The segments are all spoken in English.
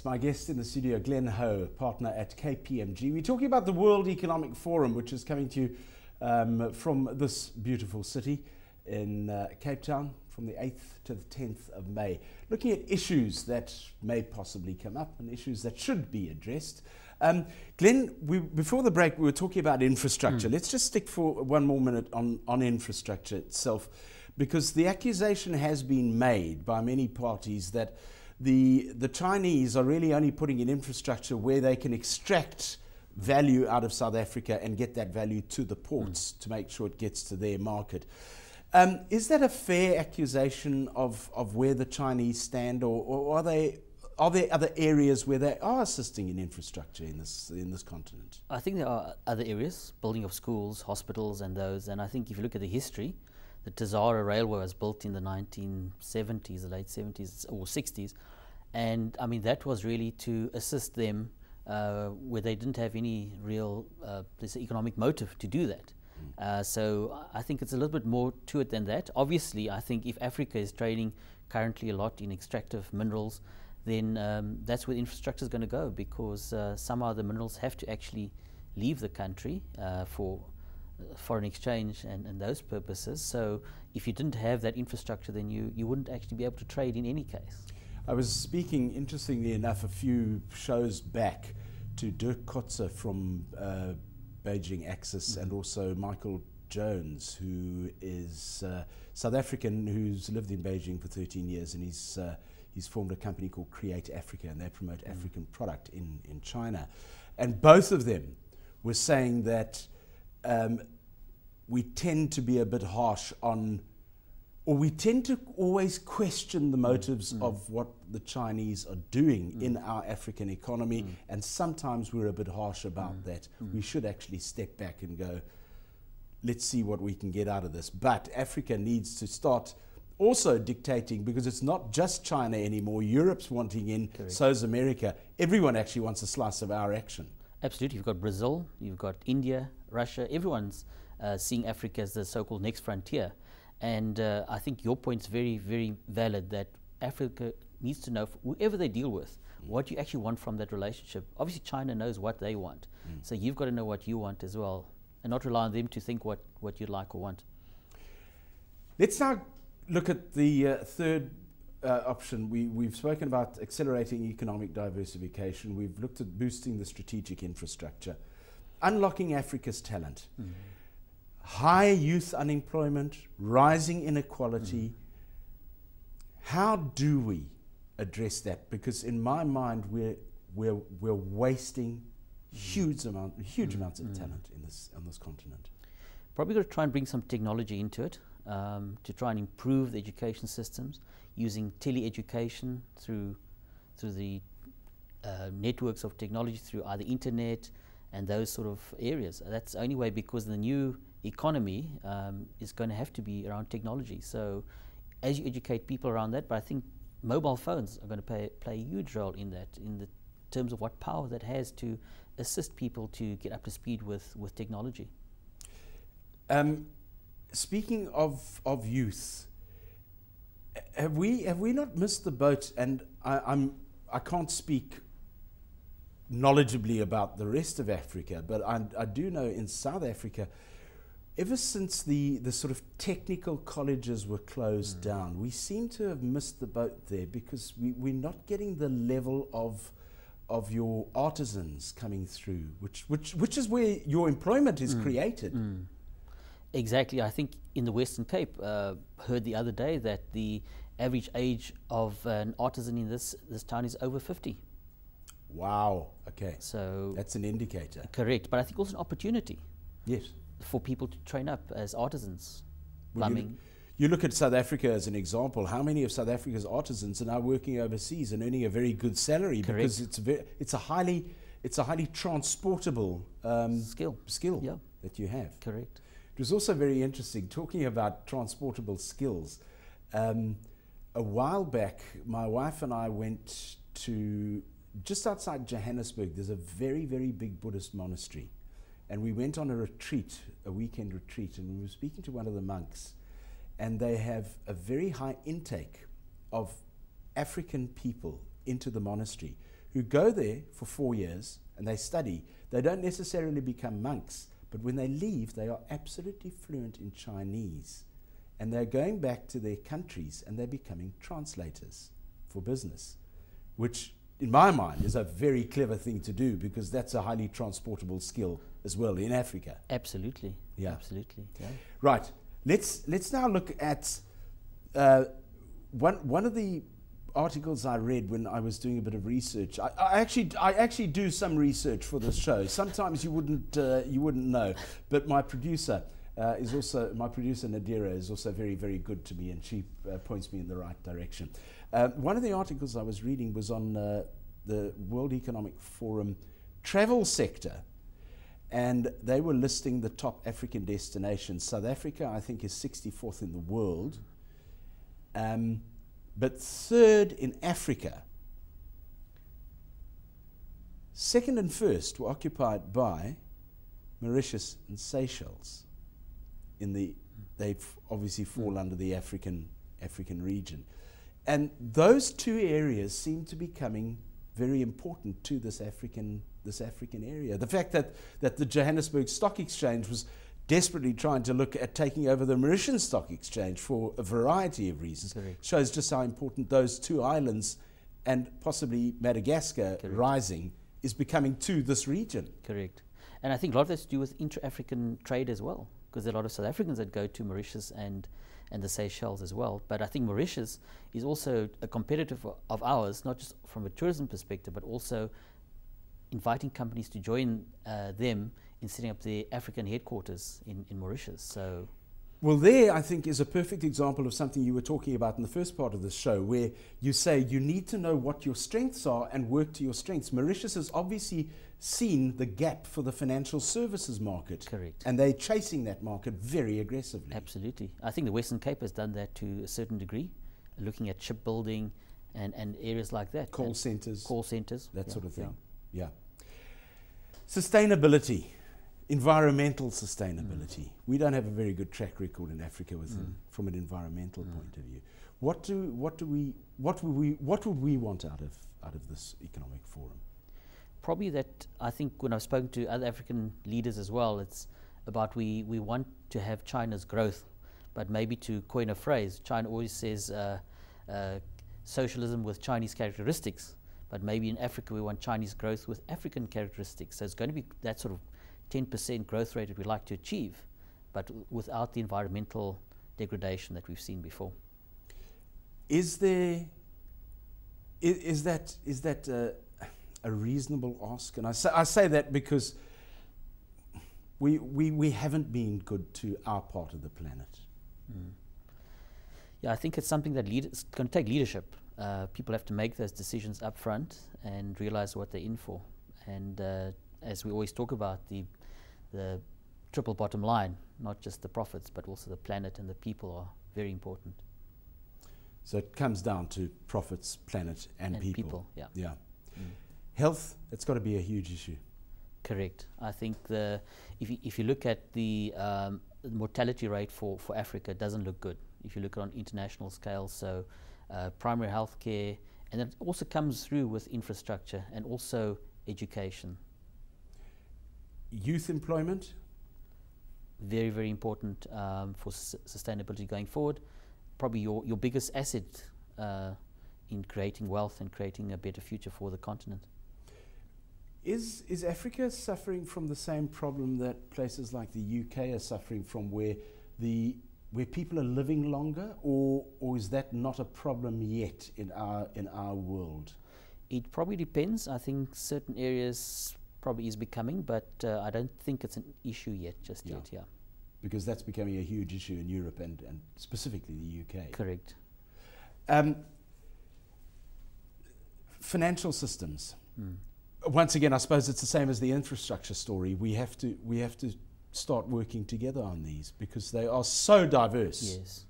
My guest in the studio, Glen Ho, partner at KPMG. We're talking about the World Economic Forum, which is coming to you from this beautiful city in Cape Town from the 8th to the 10th of May. Looking at issues that may possibly come up and issues that should be addressed. Glen, before the break, we were talking about infrastructure. Let's just stick for one more minute on infrastructure itself, because the accusation has been made by many parties that the Chinese are really only putting in infrastructure where they can extract value out of South Africa and get that value to the ports to make sure it gets to their market. Is that a fair accusation of where the Chinese stand, or are there other areas where they are assisting in infrastructure in this continent? I think there are other areas, building of schools, hospitals and those, and I think if you look at the history, the Tazara Railway was built in the 1970s, the late 70s or 60s, and I mean that was really to assist them where they didn't have any real economic motive to do that. So I think it's a little bit more to it than that. Obviously, I think if Africa is trading currently a lot in extractive minerals, then that's where the infrastructure is going to go, because some of the minerals have to actually leave the country for foreign exchange and those purposes. So if you didn't have that infrastructure, then you wouldn't actually be able to trade in any case. I was speaking, interestingly enough, a few shows back to Dirk Kotze from Beijing Axis and also Michael Jones, who is South African, who's lived in Beijing for 13 years, and he's formed a company called Create Africa, and they promote African product in China. And both of them were saying that we tend to be a bit harsh on, or we tend to always question the motives of what the Chinese are doing in our African economy, and sometimes we're a bit harsh about that. We should actually step back and go, let's see what we can get out of this. But Africa needs to start also dictating, because it's not just China anymore. Europe's wanting in, so's America. Everyone actually wants a slice of our action. Absolutely. You've got Brazil, you've got India, Russia, everyone's seeing Africa as the so-called next frontier. And I think your point's very, very valid, that Africa needs to know, whoever they deal with, what you actually want from that relationship. Obviously, China knows what they want. So you've got to know what you want as well, and not rely on them to think what you'd like or want. Let's now look at the third option. We've spoken about accelerating economic diversification. We've looked at boosting the strategic infrastructure, unlocking Africa's talent. High youth unemployment, rising inequality. How do we address that? Because in my mind, we're wasting huge amounts of talent on this continent. Probably got to try and bring some technology into it to try and improve the education systems, using tele-education through the networks of technology, through either internet and those sort of areas. That's the only way, because the new economy is going to have to be around technology. So as you educate people around that, but I think mobile phones are going to play a huge role in that, in the terms of what power that has to assist people to get up to speed with technology. Speaking of youth, have we not missed the boat? And I can't speak knowledgeably about the rest of Africa, but I do know in South Africa, ever since the sort of technical colleges were closed down, we seem to have missed the boat there, because we're not getting the level of your artisans coming through, which is where your employment is created. Exactly. I think in the Western Cape, heard the other day that the average age of an artisan in this town is over 50. Wow. Okay. So that's an indicator. Correct. But I think also an opportunity. Yes. For people to train up as artisans. Well, plumbing. You look at South Africa as an example. How many of South Africa's artisans are now working overseas and earning a very good salary? Correct. Because it's a highly transportable skill Yeah. that you have. Correct. It was also very interesting, talking about transportable skills. A while back, my wife and I went to, just outside Johannesburg, there's a very, very big Buddhist monastery. And we went on a retreat, a weekend retreat, and we were speaking to one of the monks, and they have a very high intake of African people into the monastery who go there for 4 years and they study. They don't necessarily become monks, but when they leave, they are absolutely fluent in Chinese. And they're going back to their countries and they're becoming translators for business, which in my mind is a very clever thing to do, because that's a highly transportable skill as well in Africa. Absolutely. Yeah. Absolutely. Yeah. Right. Let's now look at one of the articles I read when I was doing a bit of research. I actually do some research for this show. Sometimes you wouldn't know, but my producer Nadira is also very, very good to me, and she points me in the right direction. One of the articles I was reading was on the World Economic Forum travel sector, and they were listing the top African destinations. South Africa, I think, is 64th in the world, but third in Africa. Second and first were occupied by Mauritius and Seychelles. They obviously fall under the African region. And those two areas seem to be becoming very important to this African area. The fact that the Johannesburg Stock Exchange was desperately trying to look at taking over the Mauritian Stock Exchange for a variety of reasons shows just how important those two islands, and possibly Madagascar rising, is becoming to this region. Correct. And I think a lot of that's to do with intra-African trade as well, because there are a lot of South Africans that go to Mauritius and the Seychelles as well. But I think Mauritius is also a competitor of ours, not just from a tourism perspective, but also inviting companies to join them in setting up their African headquarters in Mauritius. So, well, there I think is a perfect example of something you were talking about in the first part of the show, where you say you need to know what your strengths are and work to your strengths. Mauritius has obviously seen the gap for the financial services market. Correct. And they're chasing that market very aggressively. Absolutely. I think the Western Cape has done that to a certain degree, looking at shipbuilding and areas like that. Call centers. That sort of thing. Yeah. Sustainability. Environmental sustainability. We don't have a very good track record in Africa from an environmental point of view. What would we want out of this economic forum? Probably that, I think when I've spoken to other African leaders as well, it's about we want to have China's growth, but maybe to coin a phrase, China always says socialism with Chinese characteristics, but maybe in Africa we want Chinese growth with African characteristics. So it's going to be that sort of 10% growth rate that we like to achieve, but without the environmental degradation that we've seen before. Is that a reasonable ask? And I say that because we haven't been good to our part of the planet. Yeah, I think it's something that it's going to take leadership. People have to make those decisions up front and realize what they're in for. And as we always talk about, the triple bottom line, not just the profits, but also the planet and the people are very important. So it comes down to profits, planet, and people. Yeah. Health, it's got to be a huge issue. Correct. I think if you look at the mortality rate for Africa, it doesn't look good. If you look on international scale, so primary health care, and it also comes through with infrastructure and also education. Youth employment? Very, very important for sustainability going forward. Probably your biggest asset in creating wealth and creating a better future for the continent. Is Africa suffering from the same problem that places like the UK are suffering from, where people are living longer, or is that not a problem yet in our world? It probably depends. I think certain areas probably is becoming, but I don't think it's an issue yet, just yet. Yeah. Because that's becoming a huge issue in Europe and specifically the UK. Correct. Financial systems. Once again, I suppose it's the same as the infrastructure story. We have to start working together on these because they are so diverse. Yes.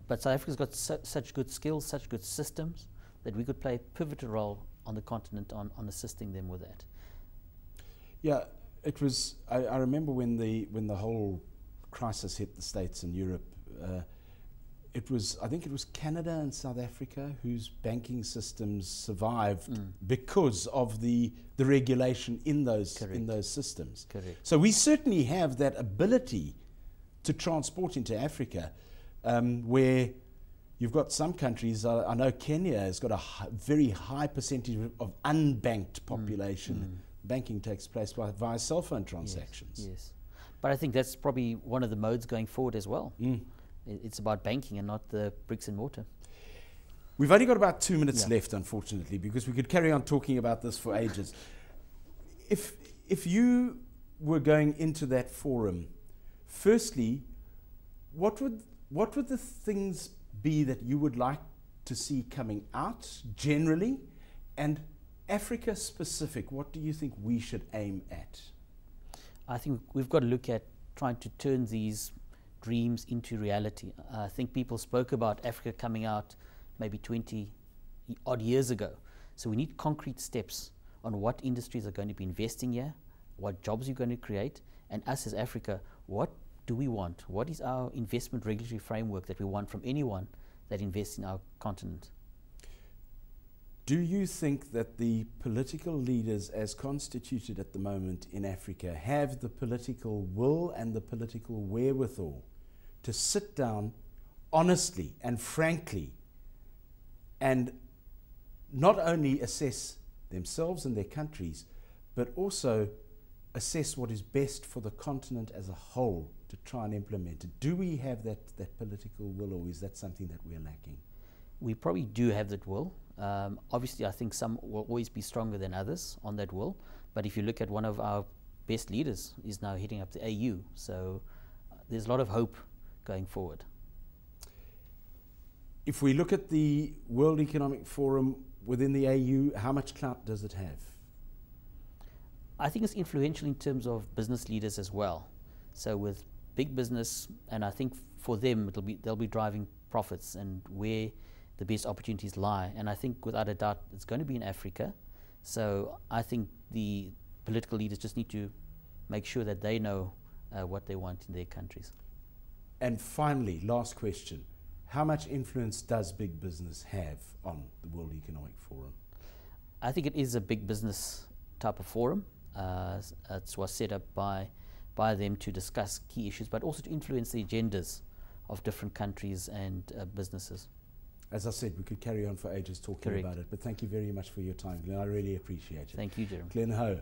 But South Africa's got such good skills, such good systems, that we could play a pivotal role on the continent on assisting them with that. Yeah, it was. I remember when the whole crisis hit the States and Europe. I think it was Canada and South Africa whose banking systems survived because of the regulation in those systems. Correct. So we certainly have that ability to transport into Africa, where you've got some countries. I know Kenya has got a very high percentage of unbanked population. Banking takes place via cell phone transactions. Yes. But I think that's probably one of the modes going forward as well. It's about banking and not the bricks and mortar. We've only got about 2 minutes left, unfortunately, because we could carry on talking about this for ages. If you were going into that forum, firstly, what would the things be that you would like to see coming out generally, and Africa specific? What do you think we should aim at? I think we've got to look at trying to turn these dreams into reality. I think people spoke about Africa coming out maybe 20 odd years ago. So we need concrete steps on what industries are going to be investing here, what jobs you're going to create, and us as Africa, what do we want? What is our investment regulatory framework that we want from anyone that invests in our continent? Do you think that the political leaders as constituted at the moment in Africa have the political will and the political wherewithal to sit down honestly and frankly and not only assess themselves and their countries, but also assess what is best for the continent as a whole to try and implement it? Do we have that political will, or is that something that we're lacking? We probably do have that will. Obviously, I think some will always be stronger than others on that will. But if you look at one of our best leaders is now heading up the AU. So there's a lot of hope going forward. If we look at the World Economic Forum within the AU, how much clout does it have? I think it's influential in terms of business leaders as well. So with big business, and I think for them they'll be driving profits and where the best opportunities lie. And I think without a doubt it's going to be in Africa. So I think the political leaders just need to make sure that they know what they want in their countries. And finally, last question. How much influence does big business have on the World Economic Forum? I think it is a big business type of forum. It was set up by them to discuss key issues, but also to influence the agendas of different countries and businesses. As I said, we could carry on for ages talking about it, but thank you very much for your time, Glenn. I really appreciate it. Thank you, Jeremy. Glen Ho.